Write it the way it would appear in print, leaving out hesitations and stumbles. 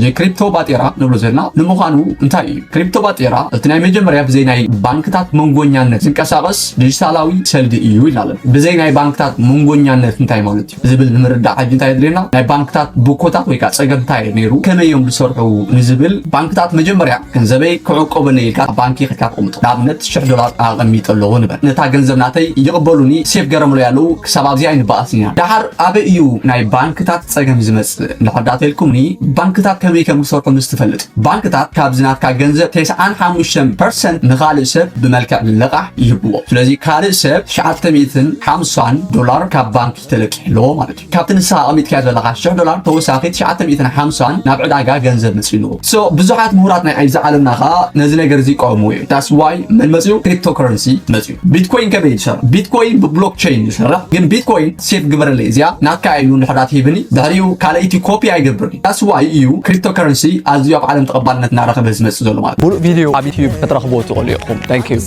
ስለዚ ክሪፕቶ ባጤራ ንብሎ ዘለና ንምዃኑ እንታይ እዩ ክሪፕቶ ባጤራ እቲ ናይ መጀመርያ ብዘይ ናይ ባንክታት መንጎኛነት ዝንቀሳቀስ ዲጂታላዊ ሰልዲ እዩ ይላለን ብዘይ ናይ ባንክታት መንጎኛነት እንታይ ማለት እዩ ዝብል ንምርዳእ ሓጅ እንታይ ድሌና ናይ ባንክታት ቡኮታት ወይ ከዓ ፀገም እንታይ ነይሩ ከመዮም ዝሰርሑ ንዝብል ባንክታት መጀመርያ ገንዘበይ ክዕቆበኒ ኢልካ ባንኪ ክልካ ተቀምጦ ንኣብነት $10 ኣቐሚጥ ኣለዎ ንበል ነታ ገንዘብ ናተይ ይቕበሉኒ ሴፍ ገረምሎ ያለው ክሳብ ኣብዚኣ ይንበኣስኒና ድሓር ኣበ እዩ ናይ ባንክታት ፀገም ዝመፅእ ንሕዳተልኩምኒ ባንክታት ከመይ ከም ዝሰርሑ ምስ ትፈልጥ ባንክታት ካብ ዝናትካ ገንዘብ 95% ንኻልእ ሰብ ብመልክዕ ልቃሕ ይህብዎ ስለዚ ካልእ ሰብ $950 ካብ ባንኪ ተለቂሕለዎ ማለት እዩ ካብቲ ንስኻ ኣቐሚጥካ ዘለካ $10 ተወሳኺ 950 ናብ ዕዳጋ ገንዘብ መፅኢልዎ ብዙሓት ምሁራት ናይ ዓይዛ ዓለምና ከዓ ነዚ ነገር እዚ ይቃወምዎ እዩ that's why ምን መፅኡ ክሪፕቶከረንሲ መፅኡ ቢትኮይን ከመይ ይሰርሕ ቢትኮይን ብብሎክቼን ይሰርሕ ግን ቢትኮይን ሴፍ ግበረለይ እዚኣ ናትካ ኢሉ ንሕዳት ሂብኒ ድሕሪኡ ካልአይቲ ኮፒ ኣይገብርኒ that's why እዩ ክሪፕቶከረንሲ ኣዝዩ ኣብ ዓለም ተቐባልነት እናረኸበ ዝመፅእ ዘሎ ማለት ሙሉእ ቪድዮ ኣብ ዩቲዩብ ክትረኽብዎ ትኽእሉ ኢኹም thank you